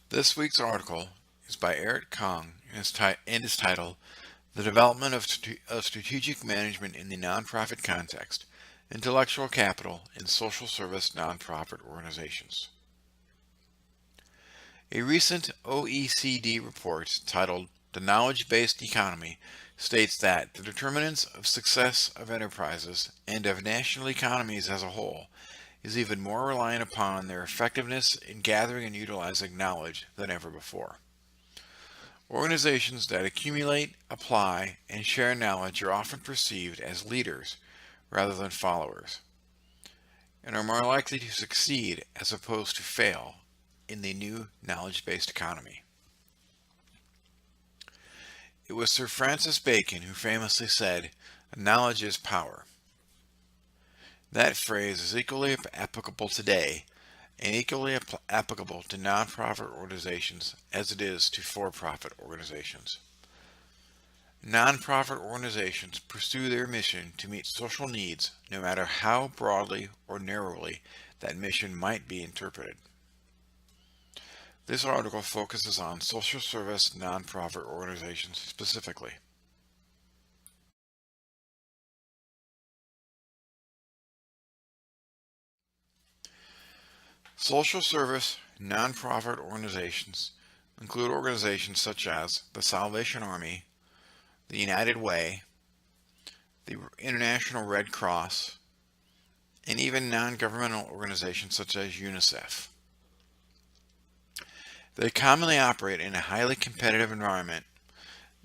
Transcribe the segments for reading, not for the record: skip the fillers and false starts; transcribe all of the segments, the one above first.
This week's article is by Eric Kong and is titled The Development of Strategic Management in the Nonprofit Context, Intellectual Capital in Social Service Nonprofit Organizations. A recent OECD report titled The Knowledge-Based Economy states that the determinants of success of enterprises and of national economies as a whole is even more reliant upon their effectiveness in gathering and utilizing knowledge than ever before. Organizations that accumulate, apply, and share knowledge are often perceived as leaders rather than followers, and are more likely to succeed as opposed to fail in the new knowledge-based economy. It was Sir Francis Bacon who famously said, "Knowledge is power." That phrase is equally applicable today and equally applicable to nonprofit organizations as it is to for-profit organizations. Nonprofit organizations pursue their mission to meet social needs no matter how broadly or narrowly that mission might be interpreted. This article focuses on social service nonprofit organizations specifically. Social service nonprofit organizations include organizations such as the Salvation Army, the United Way, the International Red Cross, and even non-governmental organizations such as UNICEF. They commonly operate in a highly competitive environment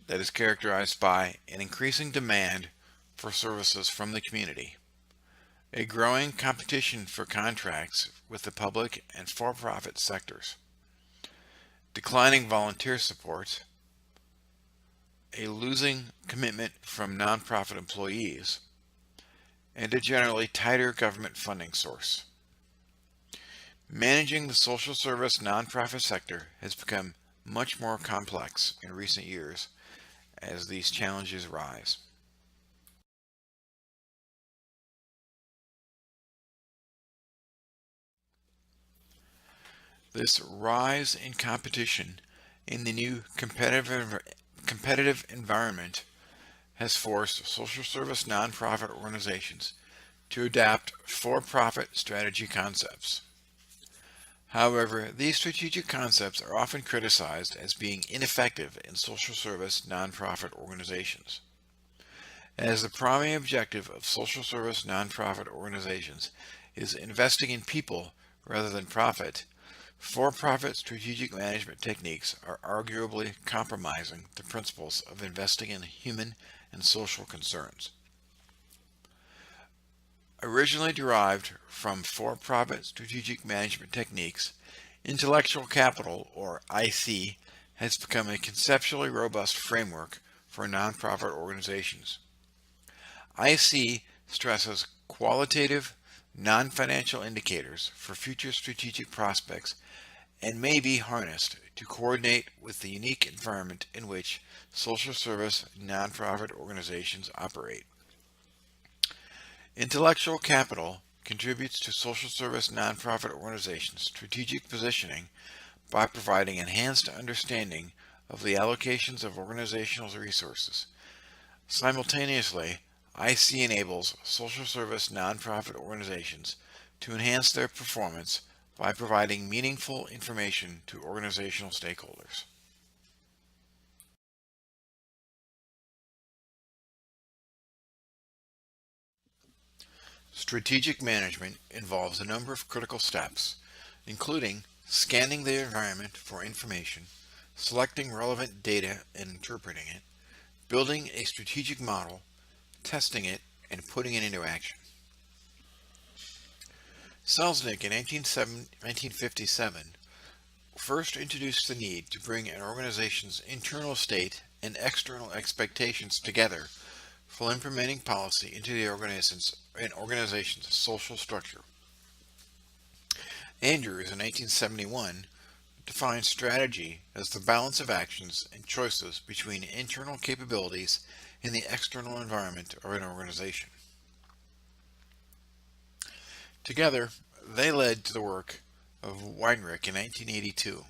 that is characterized by an increasing demand for services from the community, a growing competition for contracts with the public and for-profit sectors, declining volunteer support, a losing commitment from nonprofit employees, and a generally tighter government funding source. Managing the social service nonprofit sector has become much more complex in recent years as these challenges rise. This rise in competition in the new competitive environment has forced social service nonprofit organizations to adapt for-profit strategy concepts. However, these strategic concepts are often criticized as being ineffective in social service nonprofit organizations. As the primary objective of social service nonprofit organizations is investing in people rather than profit, for-profit strategic management techniques are arguably compromising the principles of investing in human and social concerns. Originally derived from for-profit strategic management techniques, intellectual capital, or IC, has become a conceptually robust framework for nonprofit organizations. IC stresses qualitative, non-financial indicators for future strategic prospects and may be harnessed to coordinate with the unique environment in which social service nonprofit organizations operate. Intellectual capital contributes to social service nonprofit organizations' strategic positioning by providing enhanced understanding of the allocations of organizational resources. Simultaneously, IC enables social service nonprofit organizations to enhance their performance by providing meaningful information to organizational stakeholders. Strategic management involves a number of critical steps, including scanning the environment for information, selecting relevant data and interpreting it, building a strategic model, testing it, and putting it into action. Selznick in 1957 first introduced the need to bring an organization's internal state and external expectations together for implementing policy into the organization's social structure. Andrews in 1871 defined strategy as the balance of actions and choices between internal capabilities and the external environment of an organization. Together, they led to the work of Weinrich in 1982,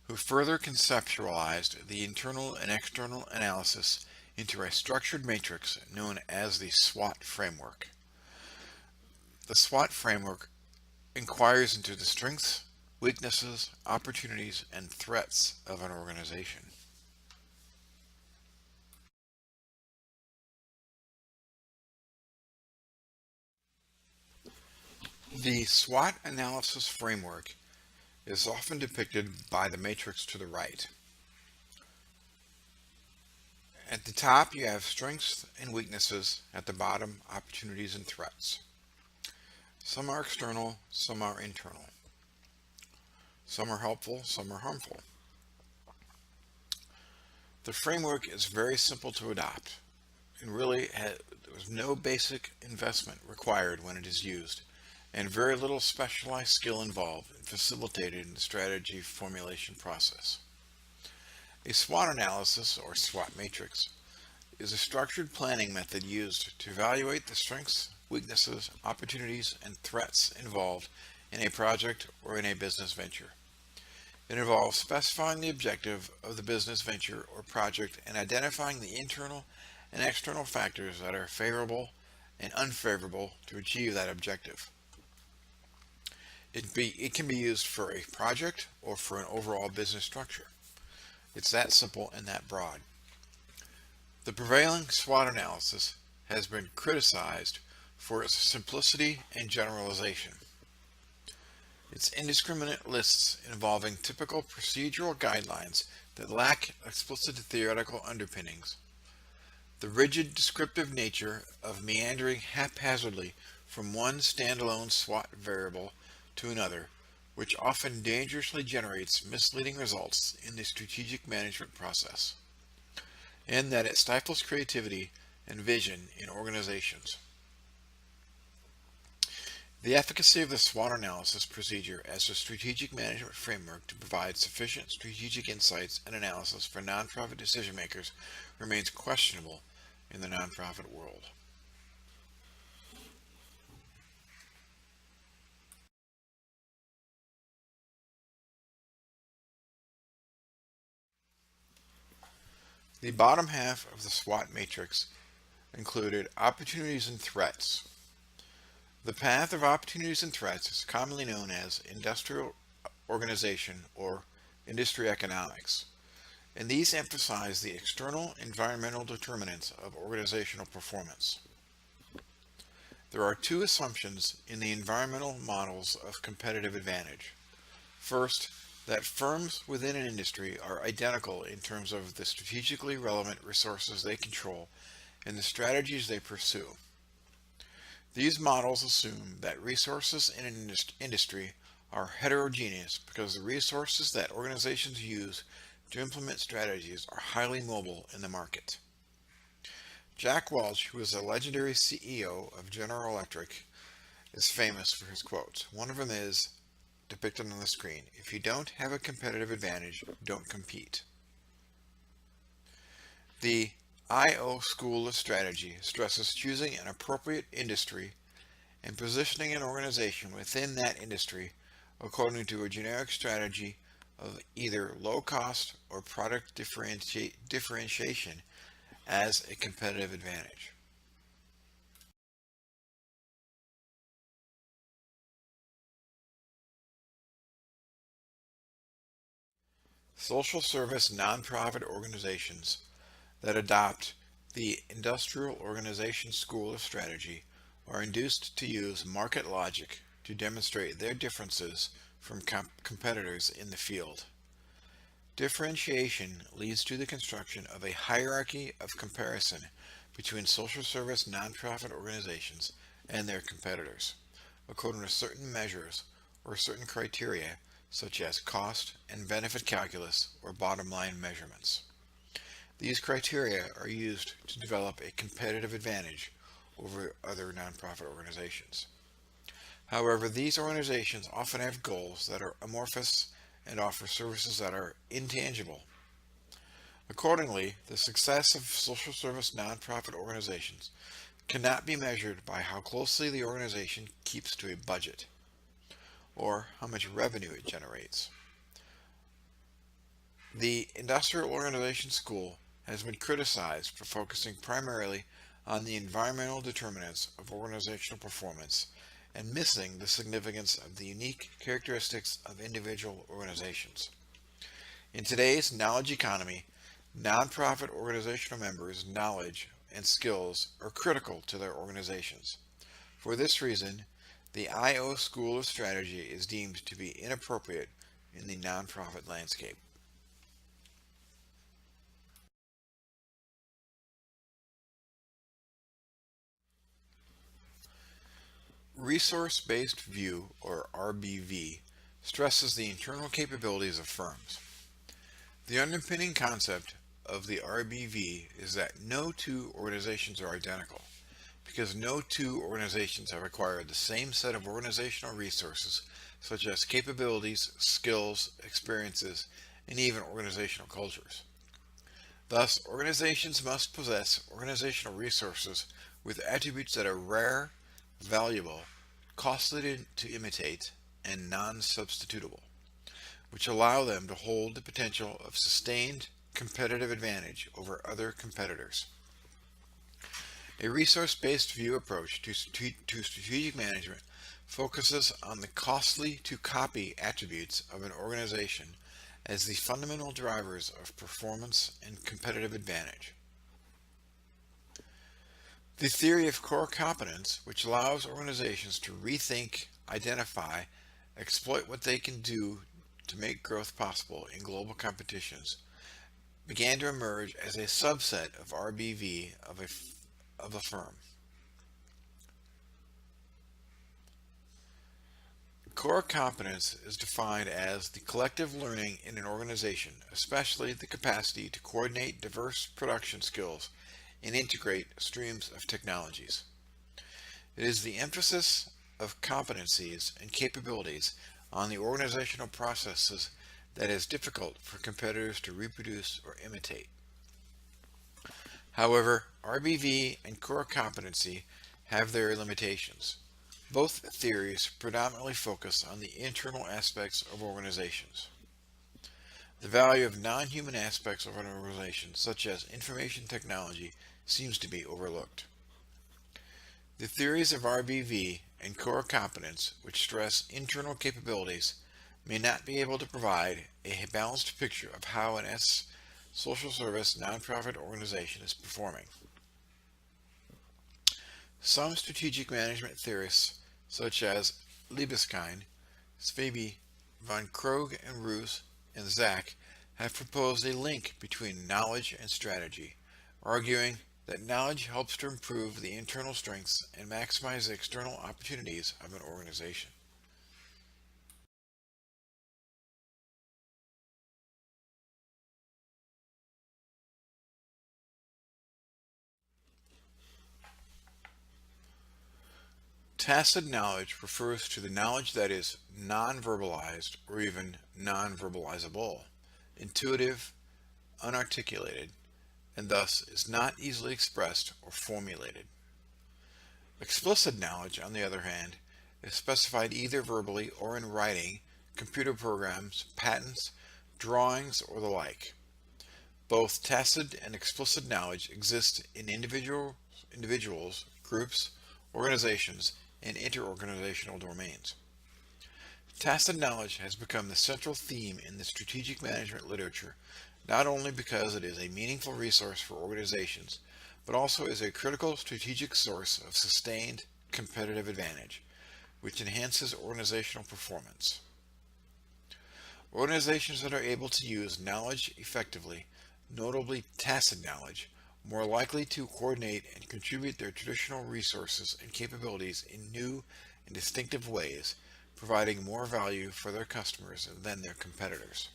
who further conceptualized the internal and external analysis into a structured matrix known as the SWOT framework. The SWOT framework inquires into the strengths, weaknesses, opportunities, and threats of an organization. The SWOT analysis framework is often depicted by the matrix to the right. At the top, you have strengths and weaknesses. At the bottom, opportunities and threats. Some are external, some are internal. Some are helpful, some are harmful. The framework is very simple to adopt and really there was no basic investment required when it is used, and very little specialized skill involved and facilitated in the strategy formulation process. A SWOT analysis, or SWOT matrix, is a structured planning method used to evaluate the strengths, weaknesses, opportunities, and threats involved in a project or in a business venture. It involves specifying the objective of the business venture or project and identifying the internal and external factors that are favorable and unfavorable to achieve that objective. It can be used for a project or for an overall business structure. It's that simple and that broad. The prevailing SWOT analysis has been criticized for its simplicity and generalization. Its indiscriminate lists involving typical procedural guidelines that lack explicit theoretical underpinnings. The rigid descriptive nature of meandering haphazardly from one standalone SWOT variable to another, which often dangerously generates misleading results in the strategic management process, and that it stifles creativity and vision in organizations. The efficacy of the SWOT analysis procedure as a strategic management framework to provide sufficient strategic insights and analysis for nonprofit decision makers remains questionable in the nonprofit world. The bottom half of the SWOT matrix included opportunities and threats. The path of opportunities and threats is commonly known as industrial organization or industry economics, and these emphasize the external environmental determinants of organizational performance. There are two assumptions in the environmental models of competitive advantage. First, that firms within an industry are identical in terms of the strategically relevant resources they control and the strategies they pursue. These models assume that resources in an industry are heterogeneous because the resources that organizations use to implement strategies are highly mobile in the market. Jack Welch, who is a legendary CEO of General Electric, is famous for his quotes. One of them is depicted on the screen: "If you don't have a competitive advantage, don't compete." The I/O School of Strategy stresses choosing an appropriate industry and positioning an organization within that industry according to a generic strategy of either low cost or product differentiation as a competitive advantage. Social service nonprofit organizations that adopt the Industrial Organization School of Strategy are induced to use market logic to demonstrate their differences from competitors in the field. Differentiation leads to the construction of a hierarchy of comparison between social service nonprofit organizations and their competitors, according to certain measures or certain criteria such as cost and benefit calculus or bottom line measurements. These criteria are used to develop a competitive advantage over other nonprofit organizations. However, these organizations often have goals that are amorphous and offer services that are intangible. Accordingly, the success of social service nonprofit organizations cannot be measured by how closely the organization keeps to a budget or how much revenue it generates. The Industrial Organization School has been criticized for focusing primarily on the environmental determinants of organizational performance and missing the significance of the unique characteristics of individual organizations. In today's knowledge economy, nonprofit organizational members' knowledge and skills are critical to their organizations. For this reason, the IO School of Strategy is deemed to be inappropriate in the nonprofit landscape. Resource-based view, or RBV, stresses the internal capabilities of firms. The underpinning concept of the RBV is that no two organizations are identical, because no two organizations have acquired the same set of organizational resources, such as capabilities, skills, experiences, and even organizational cultures. Thus, organizations must possess organizational resources with attributes that are rare, valuable, costly to imitate, and non-substitutable, which allow them to hold the potential of sustained competitive advantage over other competitors. A resource-based view approach to strategic management focuses on the costly-to-copy attributes of an organization as the fundamental drivers of performance and competitive advantage. The theory of core competence, which allows organizations to rethink, identify, exploit what they can do to make growth possible in global competitions, began to emerge as a subset of RBV of a firm. Core competence is defined as the collective learning in an organization, especially the capacity to coordinate diverse production skills and integrate streams of technologies. It is the emphasis of competencies and capabilities on the organizational processes that is difficult for competitors to reproduce or imitate. However, RBV and core competency have their limitations. Both theories predominantly focus on the internal aspects of organizations. The value of non-human aspects of an organization, such as information technology, seems to be overlooked. The theories of RBV and core competence, which stress internal capabilities, may not be able to provide a balanced picture of how an social service nonprofit organization is performing. Some strategic management theorists, such as Libeskind, Sveby, von Krogh and Roos, and Zach, have proposed a link between knowledge and strategy, arguing that knowledge helps to improve the internal strengths and maximize the external opportunities of an organization. Tacit knowledge refers to the knowledge that is non-verbalized or even non-verbalizable, intuitive, unarticulated, and thus is not easily expressed or formulated. Explicit knowledge, on the other hand, is specified either verbally or in writing, computer programs, patents, drawings, or the like. Both tacit and explicit knowledge exist in individuals, groups, organizations, and interorganizational domains. Tacit knowledge has become the central theme in the strategic management literature, not only because it is a meaningful resource for organizations, but also as a critical strategic source of sustained competitive advantage, which enhances organizational performance. Organizations that are able to use knowledge effectively, notably tacit knowledge, more likely to coordinate and contribute their traditional resources and capabilities in new and distinctive ways, providing more value for their customers than their competitors.